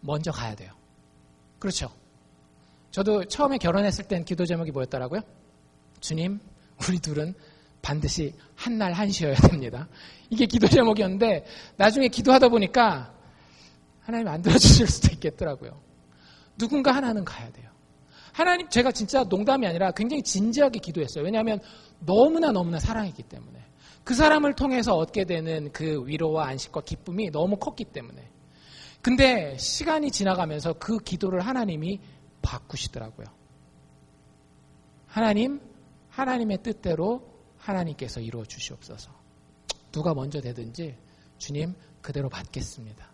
먼저 가야 돼요. 그렇죠? 저도 처음에 결혼했을 땐 기도 제목이 뭐였더라고요? 주님, 우리 둘은 반드시 한날 한시여야 됩니다. 이게 기도 제목이었는데 나중에 기도하다 보니까 하나님 안 들어주실 수도 있겠더라고요. 누군가 하나는 가야 돼요. 하나님, 제가 진짜 농담이 아니라 굉장히 진지하게 기도했어요. 왜냐하면 너무나 사랑했기 때문에. 그 사람을 통해서 얻게 되는 그 위로와 안식과 기쁨이 너무 컸기 때문에. 근데 시간이 지나가면서 그 기도를 하나님이 바꾸시더라고요. 하나님의 뜻대로 하나님께서 이루어 주시옵소서. 누가 먼저 되든지 주님 그대로 받겠습니다.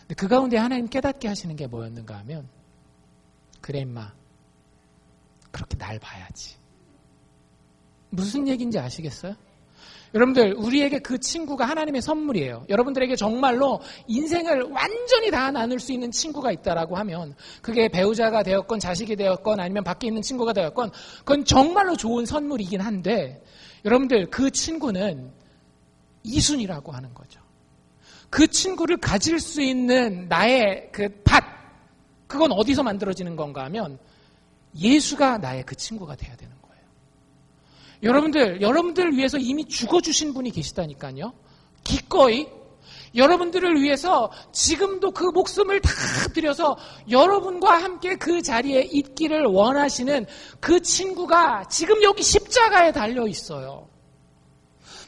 근데 그 가운데 하나님 깨닫게 하시는 게 뭐였는가 하면, 그래 임마, 그렇게 날 봐야지. 무슨 얘기인지 아시겠어요? 여러분들, 우리에게 그 친구가 하나님의 선물이에요. 여러분들에게 정말로 인생을 완전히 다 나눌 수 있는 친구가 있다라고 하면, 그게 배우자가 되었건 자식이 되었건 아니면 밖에 있는 친구가 되었건, 그건 정말로 좋은 선물이긴 한데, 여러분들, 그 친구는 이순이라고 하는 거죠. 그 친구를 가질 수 있는 나의 그 밭, 그건 어디서 만들어지는 건가 하면 예수가 나의 그 친구가 돼야 되는 거예요. 여러분들 위해서 이미 죽어주신 분이 계시다니까요. 기꺼이 여러분들을 위해서 지금도 그 목숨을 다 들여서 여러분과 함께 그 자리에 있기를 원하시는 그 친구가 지금 여기 십자가에 달려 있어요.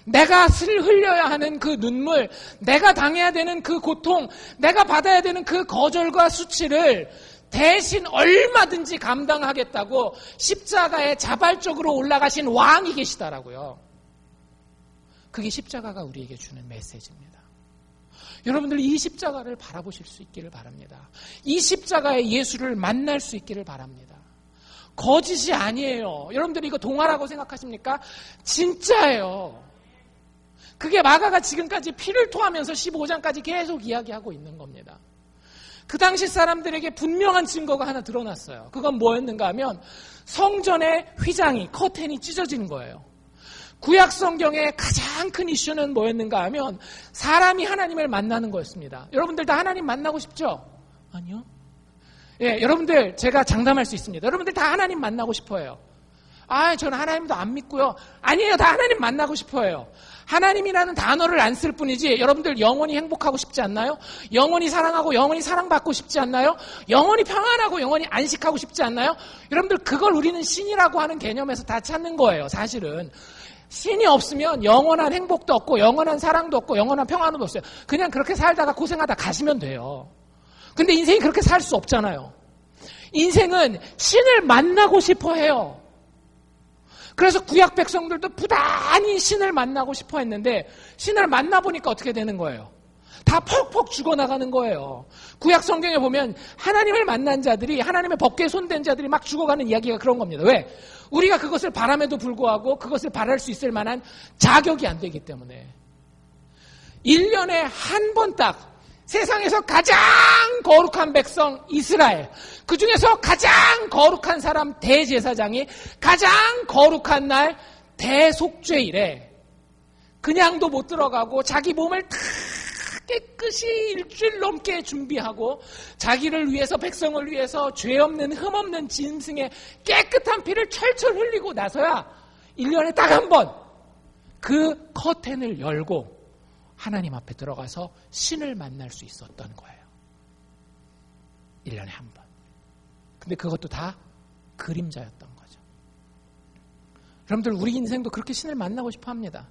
내가 흘려야 하는 그 눈물, 내가 당해야 되는 그 고통, 내가 받아야 되는 그 거절과 수치를 대신 얼마든지 감당하겠다고 십자가에 자발적으로 올라가신 왕이 계시다라고요. 그게 십자가가 우리에게 주는 메시지입니다. 여러분들, 이 십자가를 바라보실 수 있기를 바랍니다. 이 십자가의 예수를 만날 수 있기를 바랍니다. 거짓이 아니에요. 여러분들이 이거 동화라고 생각하십니까? 진짜예요. 그게 마가가 지금까지 피를 토하면서 15장까지 계속 이야기하고 있는 겁니다. 그 당시 사람들에게 분명한 증거가 하나 드러났어요. 그건 뭐였는가 하면 성전의 휘장이, 커튼이 찢어진 거예요. 구약 성경의 가장 큰 이슈는 뭐였는가 하면 사람이 하나님을 만나는 거였습니다. 여러분들 다 하나님 만나고 싶죠? 아니요. 예, 여러분들, 제가 장담할 수 있습니다. 여러분들 다 하나님 만나고 싶어요. 저는 하나님도 안 믿고요. 아니에요. 다 하나님 만나고 싶어요. 하나님이라는 단어를 안 쓸 뿐이지 여러분들 영원히 행복하고 싶지 않나요? 영원히 사랑하고 영원히 사랑받고 싶지 않나요? 영원히 평안하고 영원히 안식하고 싶지 않나요? 여러분들, 그걸 우리는 신이라고 하는 개념에서 다 찾는 거예요. 사실은 신이 없으면 영원한 행복도 없고 영원한 사랑도 없고 영원한 평안도 없어요. 그냥 그렇게 살다가 고생하다 가시면 돼요. 근데 인생이 그렇게 살 수 없잖아요. 인생은 신을 만나고 싶어 해요. 그래서 구약 백성들도 부단히 신을 만나고 싶어 했는데 신을 만나보니까 어떻게 되는 거예요? 다 퍽퍽 죽어나가는 거예요. 구약 성경에 보면 하나님을 만난 자들이, 하나님의 법궤에 손댄 자들이 막 죽어가는 이야기가 그런 겁니다. 왜? 우리가 그것을 바람에도 불구하고 그것을 바랄 수 있을 만한 자격이 안 되기 때문에. 1년에 한 번 딱 세상에서 가장 거룩한 백성 이스라엘, 그 중에서 가장 거룩한 사람 대제사장이 가장 거룩한 날 대속죄일에 그냥도 못 들어가고 자기 몸을 다 깨끗이 일주일 넘게 준비하고 자기를 위해서, 백성을 위해서 죄 없는 흠 없는 짐승의 깨끗한 피를 철철 흘리고 나서야 1년에 딱 한 번 그 커튼을 열고 하나님 앞에 들어가서 신을 만날 수 있었던 거예요. 1년에 한 번. 근데 그것도 다 그림자였던 거죠. 여러분들, 우리 인생도 그렇게 신을 만나고 싶어 합니다.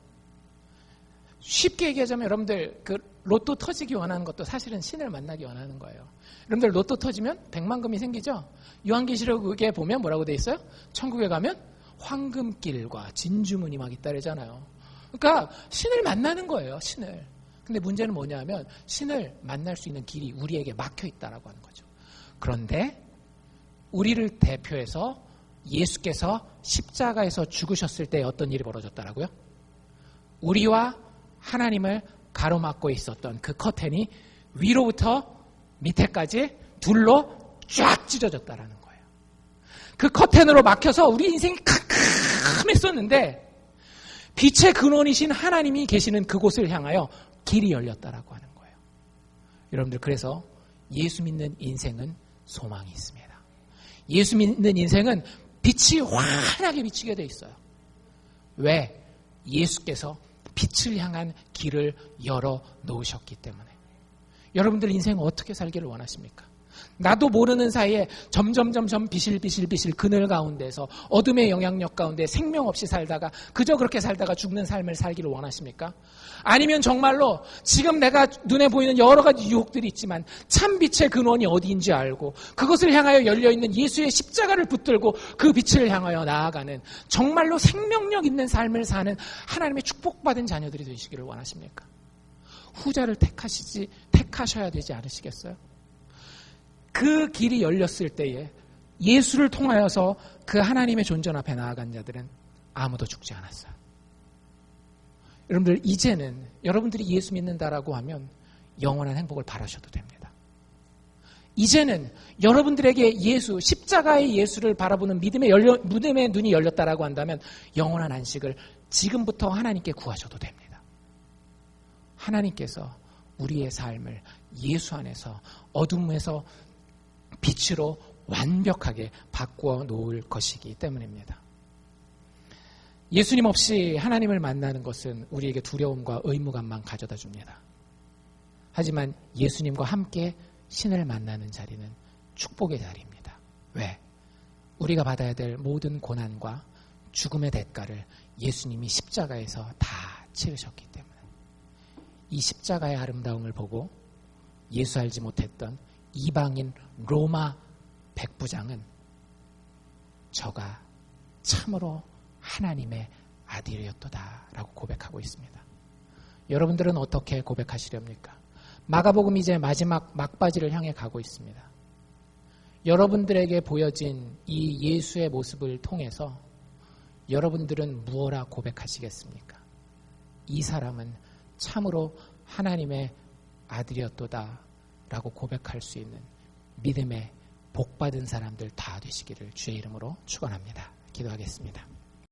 쉽게 얘기하자면 여러분들, 그 로또 터지기 원하는 것도 사실은 신을 만나기 원하는 거예요. 여러분들, 로또 터지면 백만금이 생기죠? 요한계시록에 보면 뭐라고 돼 있어요? 천국에 가면 황금길과 진주문이 막 있다래잖아요. 그러니까 신을 만나는 거예요, 신을. 근데 문제는 뭐냐 하면 신을 만날 수 있는 길이 우리에게 막혀 있다라고 하는 거죠. 그런데 우리를 대표해서 예수께서 십자가에서 죽으셨을 때 어떤 일이 벌어졌다라고요? 우리와 하나님을 가로막고 있었던 그 커튼이 위로부터 밑에까지 둘로 쫙 찢어졌다라는 거예요. 그 커튼으로 막혀서 우리 인생이 캄캄했었는데 빛의 근원이신 하나님이 계시는 그곳을 향하여 길이 열렸다라고 하는 거예요. 여러분들, 그래서 예수 믿는 인생은 소망이 있습니다. 예수 믿는 인생은 빛이 환하게 비치게 돼 있어요. 왜? 예수께서 빛을 향한 길을 열어 놓으셨기 때문에. 여러분들 인생은 어떻게 살기를 원하십니까? 나도 모르는 사이에 점점 비실비실 그늘 가운데서 어둠의 영향력 가운데 생명 없이 살다가 그저 그렇게 살다가 죽는 삶을 살기를 원하십니까? 아니면 정말로 지금 내가 눈에 보이는 여러 가지 유혹들이 있지만 참 빛의 근원이 어디인지 알고 그것을 향하여 열려있는 예수의 십자가를 붙들고 그 빛을 향하여 나아가는 정말로 생명력 있는 삶을 사는 하나님의 축복받은 자녀들이 되시기를 원하십니까? 후자를 택하셔야 되지 않으시겠어요? 그 길이 열렸을 때에 예수를 통하여서 그 하나님의 존전 앞에 나아간 자들은 아무도 죽지 않았어요. 여러분들 이제는 여러분들이 예수 믿는다라고 하면 영원한 행복을 바라셔도 됩니다. 이제는 여러분들에게 예수, 십자가의 예수를 바라보는 믿음의 눈이 열렸다라고 한다면 영원한 안식을 지금부터 하나님께 구하셔도 됩니다. 하나님께서 우리의 삶을 예수 안에서 어둠에서 빛으로 완벽하게 바꾸어 놓을 것이기 때문입니다. 예수님 없이 하나님을 만나는 것은 우리에게 두려움과 의무감만 가져다 줍니다. 하지만 예수님과 함께 신을 만나는 자리는 축복의 자리입니다. 왜? 우리가 받아야 될 모든 고난과 죽음의 대가를 예수님이 십자가에서 다 치르셨기 때문에 이 십자가의 아름다움을 보고 예수 알지 못했던 이방인 로마 백부장은 저가 참으로 하나님의 아들이었도다 라고 고백하고 있습니다. 여러분들은 어떻게 고백하시렵니까? 마가복음 이제 마지막 막바지를 향해 가고 있습니다. 여러분들에게 보여진 이 예수의 모습을 통해서 여러분들은 무엇라 고백하시겠습니까? 이 사람은 참으로 하나님의 아들이었도다 라고 고백할 수 있는 믿음의 복받은 사람들 다 되시기를 주의 이름으로 축원합니다. 기도하겠습니다.